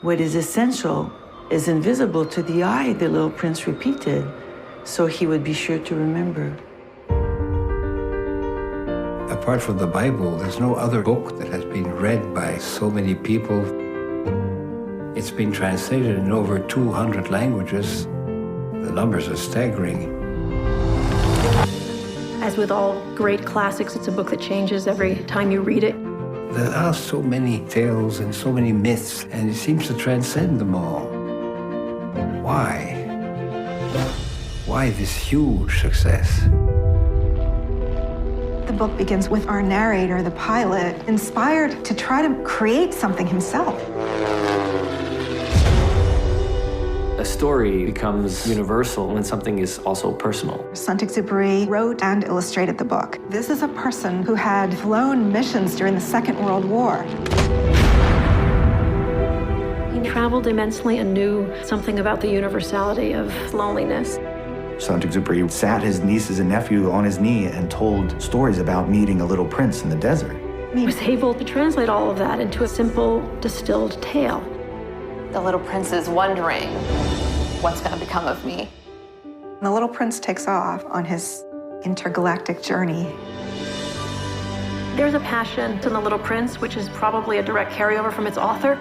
What is essential is invisible to the eye, the little prince repeated, so he would be sure to remember. Apart from the Bible, there's no other book that has been read by so many people. It's been translated in over 200 languages. The numbers are staggering. As with all great classics, it's a book that changes every time you read it. There are so many tales and so many myths, and it seems to transcend them all. Why? Why this huge success? The book begins with our narrator, the pilot, inspired to try to create something himself. A story becomes universal when something is also personal. Saint-Exupéry wrote and illustrated the book. This is a person who had flown missions during the Second World War. He traveled immensely and knew something about the universality of loneliness. Saint-Exupéry sat his nieces and nephew on his knee and told stories about meeting a little prince in the desert. He was able to translate all of that into a simple, distilled tale. The little prince is wondering, what's going to become of me? The little prince takes off on his intergalactic journey. There's a passion in The Little Prince, which is probably a direct carryover from its author.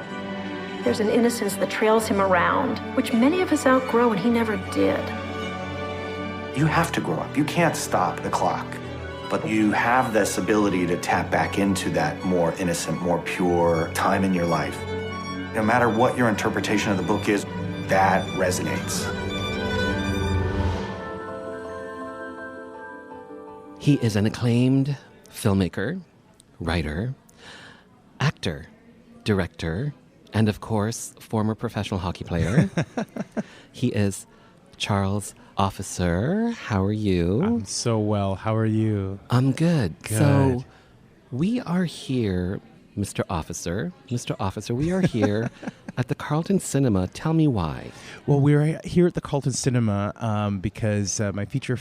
There's an innocence that trails him around, which many of us outgrow, and he never did. You have to grow up. You can't stop the clock. But you have this ability to tap back into that more innocent, more pure time in your life. No matter what your interpretation of the book is, that resonates. He is an acclaimed filmmaker, writer, actor, director, and of course, former professional hockey player. He is Charles Officer. How are you? I'm so well. How are you? I'm good. Good. So we are here, Mr. Officer, we are here at the Carlton Cinema. Tell me why. Well, we're here at the Carlton Cinema because my feature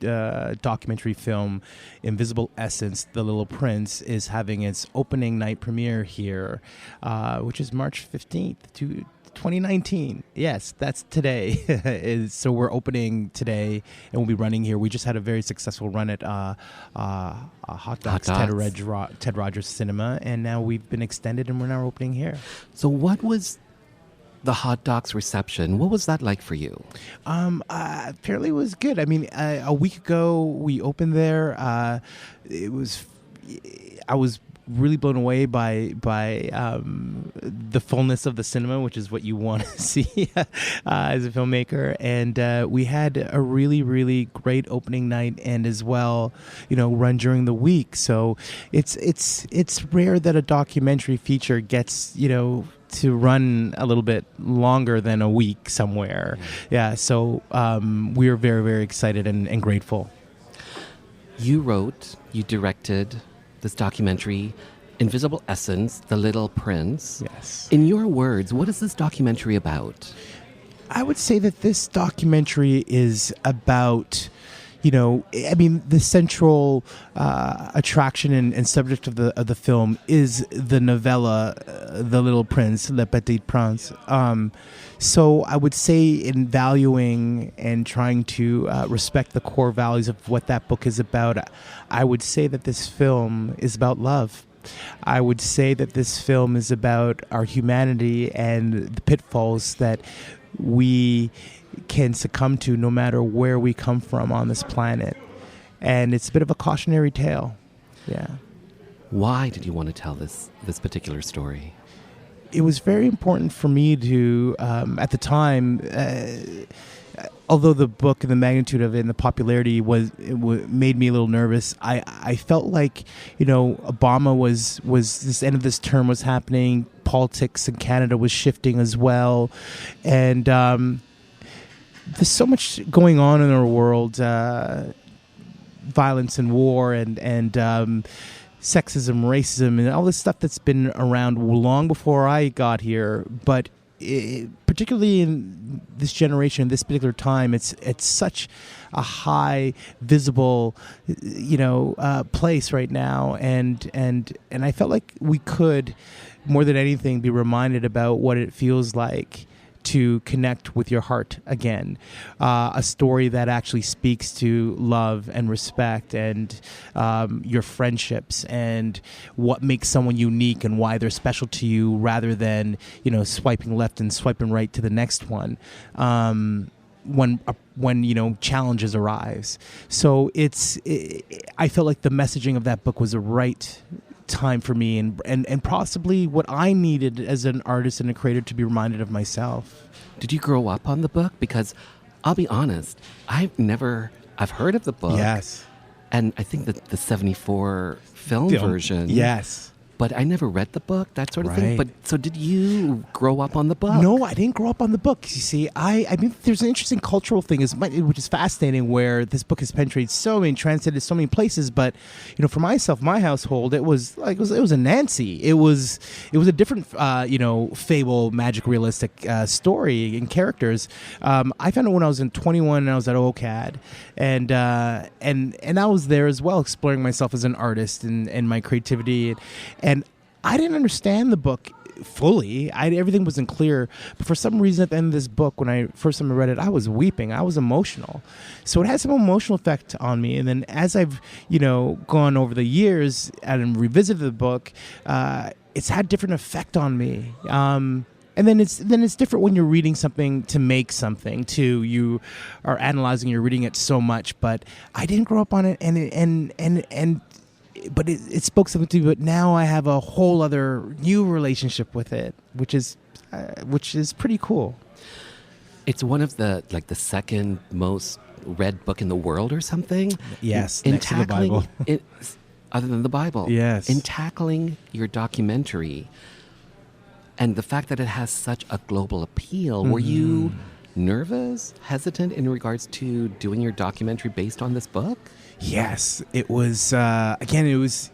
documentary film, Invisible Essence, The Little Prince, is having its opening night premiere here, which is March 15th, 2019. Yes, that's today. So we're opening today, and we'll be running here. We just had a very successful run at Hot Dogs. Ted Rogers Cinema, and now we've been extended, and we're now opening here. So what was the Hot Dogs reception? What was that like for you? Apparently it was good. I mean, a week ago we opened there. I was really blown away by the fullness of the cinema, which is what you want to see as a filmmaker. And we had a really, really great opening night, and as well, run during the week. So it's rare that a documentary feature gets, to run a little bit longer than a week somewhere. Yeah, so we're very, very excited and grateful. You directed this documentary, Invisible Essence, The Little Prince. Yes. In your words, what is this documentary about? I would say that this documentary is about, the central attraction and subject of the film is the novella, The Little Prince, Le Petit Prince. So I would say in valuing and trying to respect the core values of what that book is about, I would say that this film is about love. I would say that this film is about our humanity and the pitfalls that we can succumb to no matter where we come from on this planet. And it's a bit of a cautionary tale. Yeah. Why did you want to tell this particular story? It was very important for me to, at the time, although the book and the magnitude of it and the popularity made me a little nervous, I felt like, Obama was this end of this term was happening, politics in Canada was shifting as well, and there's so much going on in our world, violence and war and sexism, racism, and all this stuff that's been around long before I got here. But particularly in this generation, this particular time, it's such a high, visible, place right now, and I felt like we could more than anything, be reminded about what it feels like to connect with your heart again. A story that actually speaks to love and respect and your friendships and what makes someone unique and why they're special to you, rather than, swiping left and swiping right to the next one. When challenges arise. So I felt like the messaging of that book was the right time for me and possibly what I needed as an artist and a creator to be reminded of myself. Did you grow up on the book? Because I'll be honest, I've heard of the book. Yes. And I think that the 74 film version. Yes. But I never read the book, that sort of thing. Right. But so did you grow up on the book? No, I didn't grow up on the book. You see, I mean, there's an interesting cultural thing, which is fascinating, where this book has penetrated transcended so many places. But for myself, my household, it was a Nancy. It was a different, fable, magic, realistic story and characters. I found it when I was in 21 and I was at OCAD, and I was there as well, exploring myself as an artist and my creativity and I didn't understand the book fully. Everything wasn't clear. But for some reason, at the end of this book, when I first time I read it, I was weeping. I was emotional. So it had some emotional effect on me. And then as I've, gone over the years and revisited the book, it's had different effect on me. And then it's different when you're reading something to make something too. You are analyzing, you're reading it so much. But I didn't grow up on it, but it spoke something to me. But now I have a whole other new relationship with it, which is pretty cool. It's one of the second most read book in the world or something. Yes, in next to the Bible. Other than the Bible. Yes. In tackling your documentary and the fact that it has such a global appeal, were you nervous, hesitant in regards to doing your documentary based on this book? Yes, it was, it was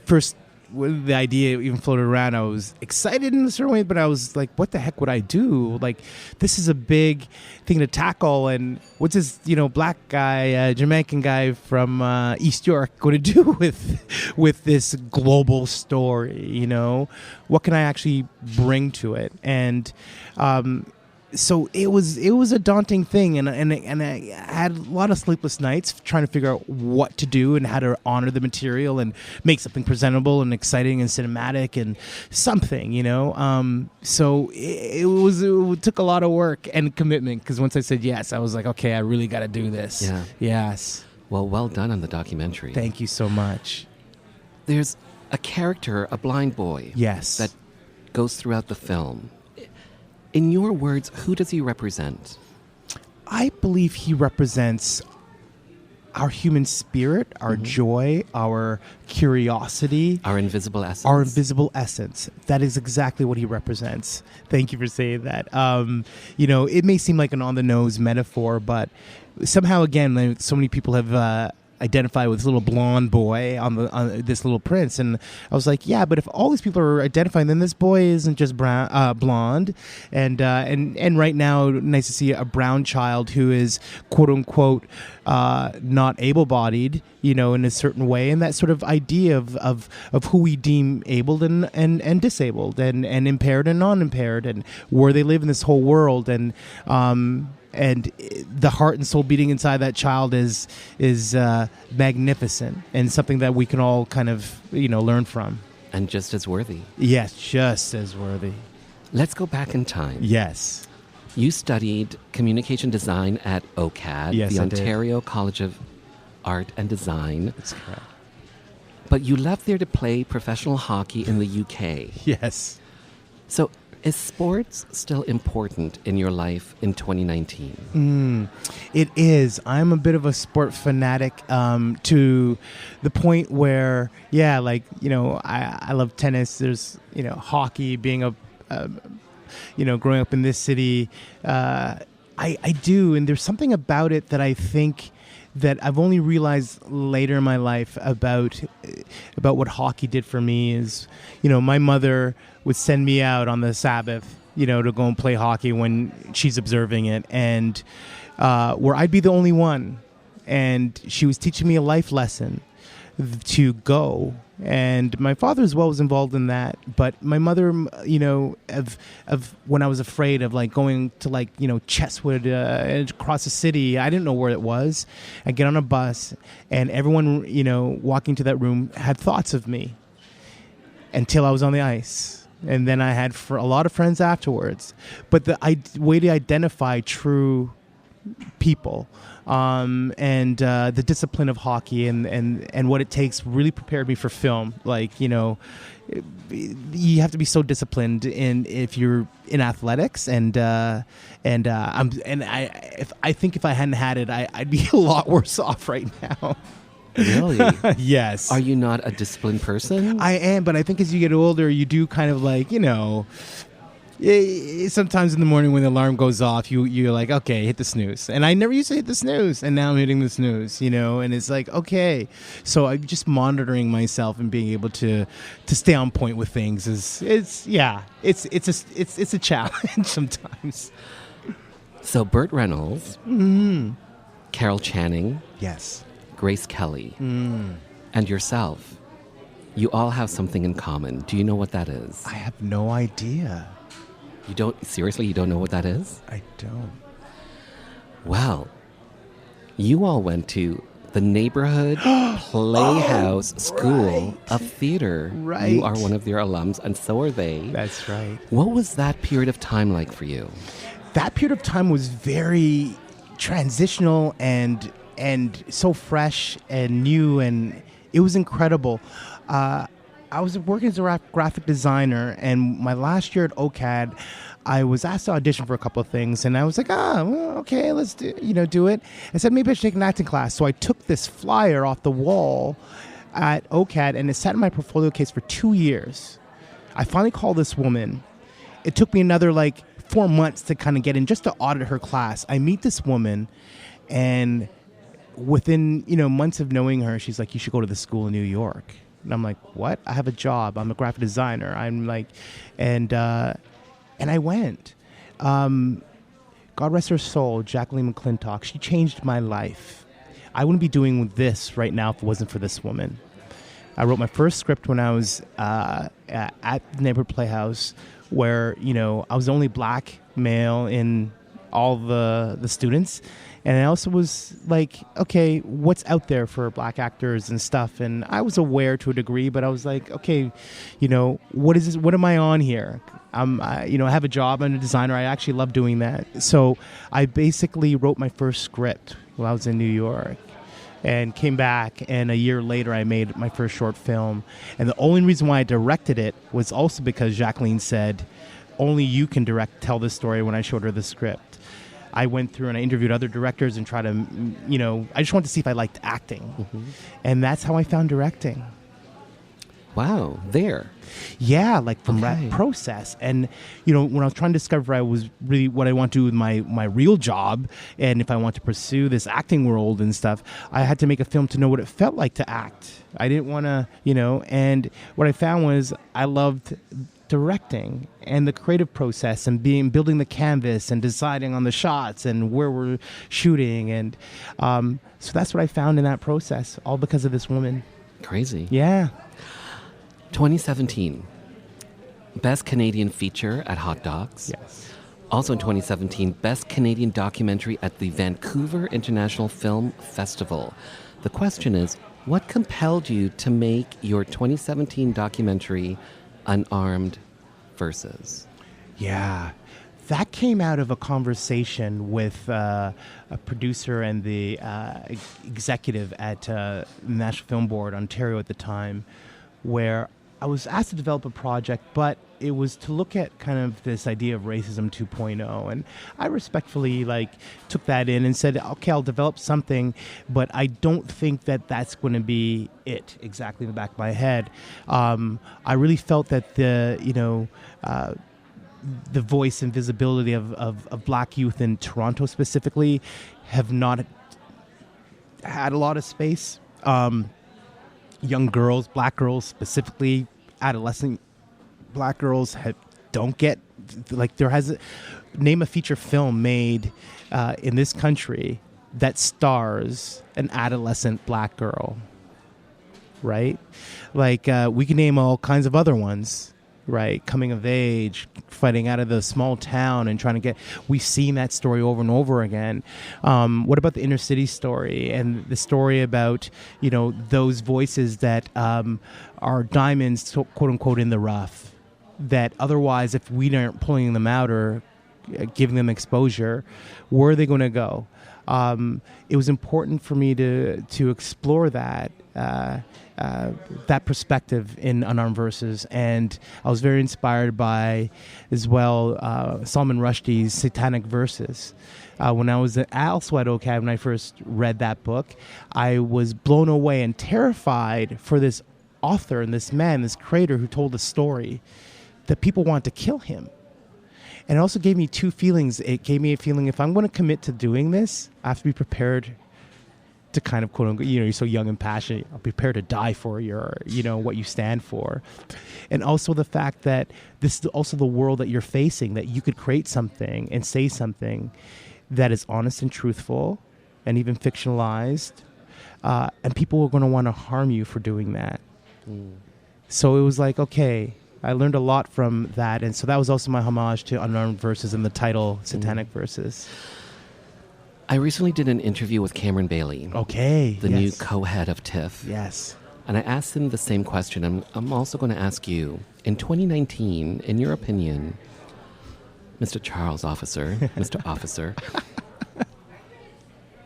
first when the idea even floated around, I was excited in a certain way, but I was like, what the heck would I do? Like, this is a big thing to tackle, and what's this, black guy, Jamaican guy from East York going to do with this global story, What can I actually bring to it? And so it was a daunting thing, and I had a lot of sleepless nights trying to figure out what to do and how to honor the material and make something presentable and exciting and cinematic and something, So it took a lot of work and commitment, because once I said yes, I was like, okay, I really got to do this. Yeah. Yes. Well done on the documentary. Thank you so much. There's a character, a blind boy. Yes. That goes throughout the film. In your words, who does he represent? I believe he represents our human spirit, our joy, our curiosity. Our invisible essence. Our invisible essence. That is exactly what he represents. Thank you for saying that. It may seem like an on-the-nose metaphor, but somehow, again, so many people have identify with this little blonde boy on this little prince, and I was like, yeah, but if all these people are identifying, then this boy isn't just blonde, and right now, nice to see a brown child who is quote unquote not able-bodied, in a certain way, and that sort of idea of who we deem abled and disabled and impaired and non-impaired, and where they live in this whole world, and the heart and soul beating inside that child is magnificent, and something that we can all kind of learn from. And just as worthy. Yes, just as worthy. Let's go back in time. Yes. You studied communication design at OCAD, yes, the I Ontario College of Art and Design. That's correct. But you left there to play professional hockey in the UK. Yes. So is sports still important in your life in 2019? It is. I'm a bit of a sport fanatic to the point where, I love tennis. There's, hockey, being growing up in this city. I do. And there's something about it that I think that I've only realized later in my life about what hockey did for me is, my mother would send me out on the Sabbath, to go and play hockey when she's observing it, and where I'd be the only one. And she was teaching me a life lesson to go And my father as well was involved in that. But my mother, you know, of when I was afraid of like going to like, you know, Chesswood across the city, I didn't know where it was. I get on a bus and everyone, you know, walking to that room had thoughts of me until I was on the ice. And then I had a lot of friends afterwards. But the way to identify true people and the discipline of hockey and what it takes really prepared me for film. Like, you know, you have to be so disciplined if you're in athletics and I think if I hadn't had it, I'd be a lot worse off right now. Really? Yes. Are you not a disciplined person? I am, but I think as you get older, you do kind of like, you know, sometimes in the morning when the alarm goes off, you're like, okay, hit the snooze. And I never used to hit the snooze, and now I'm hitting the snooze, you know, and it's like, okay. So I'm just monitoring myself and being able to stay on point with things it's a challenge sometimes. So Burt Reynolds, Carol Channing, Yes. Grace Kelly, and yourself, you all have something in common. Do you know what that is? I have no idea. You don't? Seriously, you don't know what that is? I don't. Well, you all went to the neighborhood Playhouse School of Theater. Right. You are one of their alums, and so are they. That's right. What was that period of time like for you? That period of time was very transitional and so fresh and new, and it was incredible. I was working as a graphic designer, and my last year at OCAD, I was asked to audition for a couple of things, and I was like, well, okay, let's do it. I said, maybe I should take an acting class. So I took this flyer off the wall at OCAD, and it sat in my portfolio case for 2 years. I finally called this woman. It took me another 4 months to kind of get in just to audit her class. I meet this woman, and within months of knowing her, she's like, you should go to the school in New York. And I'm like, what? I have a job. I'm a graphic designer. I'm like, and I went. God rest her soul, Jacqueline McClintock. She changed my life. I wouldn't be doing this right now if it wasn't for this woman. I wrote my first script when I was at the neighborhood Playhouse, where I was the only black male in all the students. And I also was like, okay, what's out there for black actors and stuff? And I was aware to a degree, but I was like, okay, what is this? What am I on here? I have a job. I'm a designer. I actually love doing that. So I basically wrote my first script while I was in New York and came back. And a year later, I made my first short film. And the only reason why I directed it was also because Jacqueline said, only you can tell this story when I showed her the script. I went through and I interviewed other directors and tried to, I just wanted to see if I liked acting. Mm-hmm. And that's how I found directing. Wow, there. Yeah, from that process. And, when I was trying to discover I was really what I want to do with my real job, and if I want to pursue this acting world and stuff, I had to make a film to know what it felt like to act. I didn't want to, and what I found was I loved directing and the creative process and building the canvas and deciding on the shots and where we're shooting. And so that's what I found in that process, all because of this woman. Crazy. Yeah. 2017, Best Canadian Feature at Hot Docs. Yes. Also in 2017, Best Canadian Documentary at the Vancouver International Film Festival. The question is, what compelled you to make your 2017 documentary Unarmed versus? Yeah, that came out of a conversation with a producer and the executive at the National Film Board, Ontario at the time, where I was asked to develop a project, but it was to look at kind of this idea of racism 2.0. And I respectfully took that in and said, okay, I'll develop something, but I don't think that that's going to be it exactly in the back of my head. I really felt that the voice and visibility of black youth in Toronto specifically have not had a lot of space. Young girls, black girls specifically, adolescent black girls don't get, name a feature film made in this country that stars an adolescent black girl. right? Like we can name all kinds of other ones, right? Coming of age, fighting out of the small town and trying to get, we've seen that story over and over again. What about the inner city story and the story about, those voices that are diamonds, quote unquote, in the rough, that otherwise, if we aren't pulling them out or giving them exposure, where are they going to go? It was important for me to explore that perspective in Unarmed Verses, and I was very inspired by, as well, Salman Rushdie's Satanic Verses. When I was also at OCAD, when I first read that book, I was blown away and terrified for this author and this man, this creator who told a story that people want to kill him. And it also gave me two feelings. It gave me a feeling, if I'm going to commit to doing this, I have to be prepared to kind of, quote unquote, you're so young and passionate, I'll be prepared to die for your, what you stand for. And also the fact that this is also the world that you're facing, that you could create something and say something that is honest and truthful and even fictionalized. And people are going to want to harm you for doing that. So it was like, okay, I learned a lot from that. And so that was also my homage to Unarmed Verses and the title Satanic Verses. I recently did an interview with Cameron Bailey. Okay. The new co-head of TIFF. Yes. And I asked him the same question. I'm also going to ask you, in 2019, in your opinion, Mr. Charles Officer, Mr. Officer,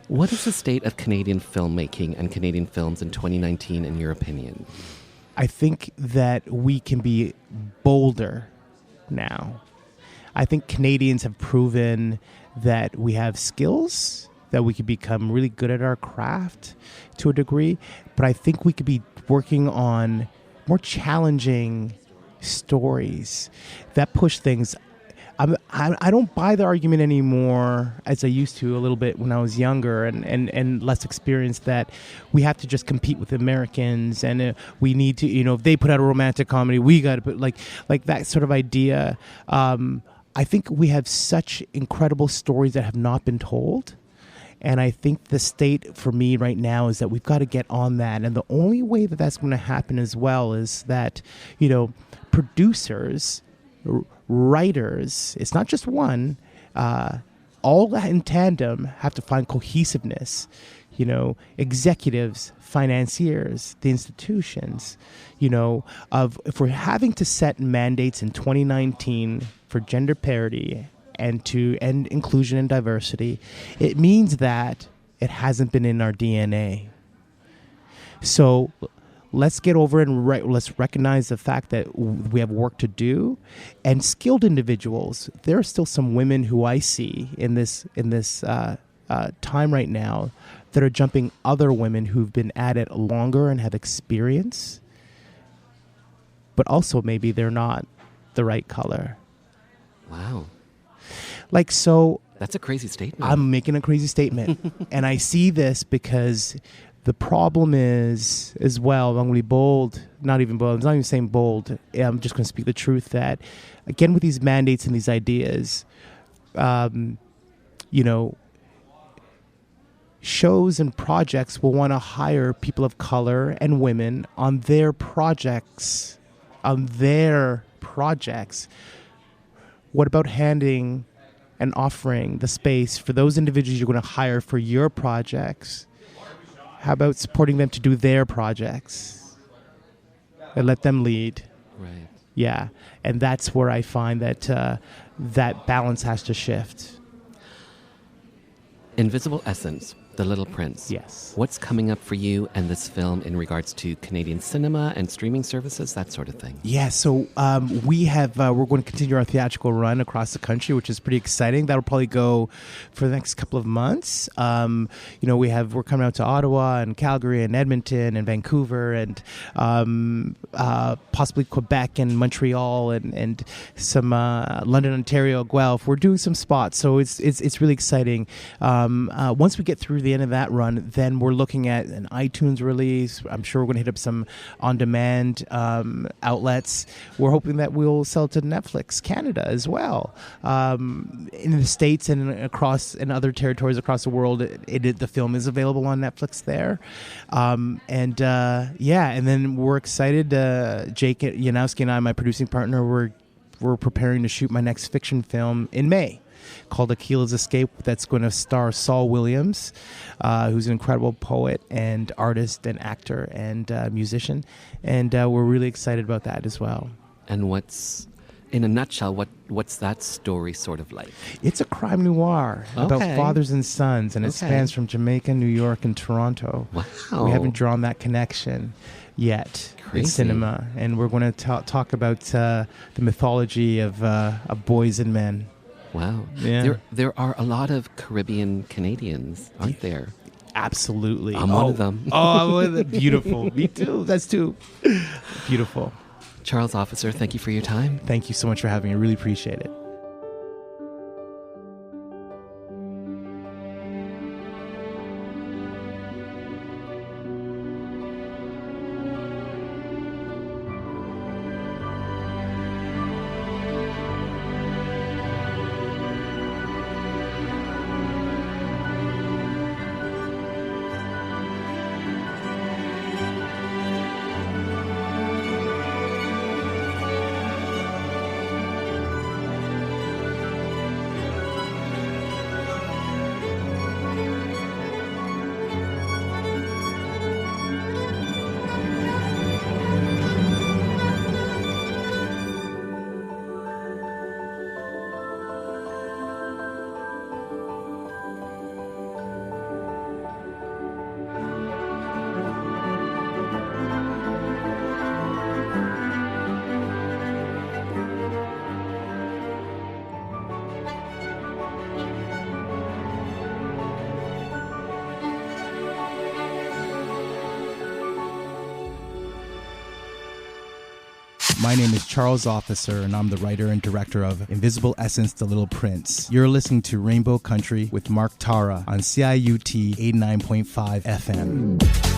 what is the state of Canadian filmmaking and Canadian films in 2019, in your opinion? I think that we can be bolder now. I think Canadians have proven that we have skills, that we could become really good at our craft to a degree, but I think we could be working on more challenging stories that push things. I don't buy the argument anymore, as I used to a little bit when I was younger and less experienced, that we have to just compete with Americans and we need to, if they put out a romantic comedy, we got to put like that sort of idea. I think we have such incredible stories that have not been told. And I think the state for me right now is that we've got to get on that. And the only way that that's going to happen as well is that, producers, writers, it's not just one, all in tandem have to find cohesiveness. Executives, financiers, the institutions, if we're having to set mandates in 2019 for gender parity and to end inclusion and diversity, it means that it hasn't been in our DNA. So let's get over it and let's recognize the fact that we have work to do, and skilled individuals. There are still some women who I see in this time right now that are jumping other women who've been at it longer and have experience, but also maybe they're not the right color. Wow. So that's a crazy statement. I'm making a crazy statement. And I see this because the problem is, as well, I'm going to be bold, not even bold, I'm not even saying bold, I'm just going to speak the truth, that, again, with these mandates and these ideas, shows and projects will want to hire people of color and women on their projects. What about handing and offering the space for those individuals you're going to hire for your projects? How about supporting them to do their projects and let them lead? Right. Yeah. And that's where I find that that balance has to shift. Invisible Essence, The Little Prince. Yes. What's coming up for you and this film in regards to Canadian cinema and streaming services, that sort of thing? Yeah, so we're going to continue our theatrical run across the country, which is pretty exciting. That'll probably go for the next couple of months. We're coming out to Ottawa and Calgary and Edmonton and Vancouver and possibly Quebec and Montreal and some London, Ontario, Guelph. We're doing some spots, so it's really exciting. Once we get through the end of that run, then we're looking at an iTunes release. I'm sure we're going to hit up some on-demand outlets. We're hoping that we'll sell to Netflix Canada as well. In the States and in other territories across the world, the film is available on Netflix there. And then we're excited. Jake Yanowski and I, my producing partner, we're preparing to shoot my next fiction film in May, called Akila's Escape, that's going to star Saul Williams, who's an incredible poet and artist and actor and musician. And we're really excited about that as well. And in a nutshell, what's that story sort of like? It's a crime noir about fathers and sons, and it spans from Jamaica, New York, and Toronto. Wow. We haven't drawn that connection yet in cinema. And we're going to talk about the mythology of boys and men. Wow. Yeah. There are a lot of Caribbean Canadians, aren't there? Absolutely. I'm one of them. I'm one of them. Beautiful. Me too. That's too beautiful. Charles Officer, thank you for your time. Thank you so much for having me. I really appreciate it. My name is Charles Officer, and I'm the writer and director of Invisible Essence, The Little Prince. You're listening to Rainbow Country with Mark Tara on CIUT 89.5 FM.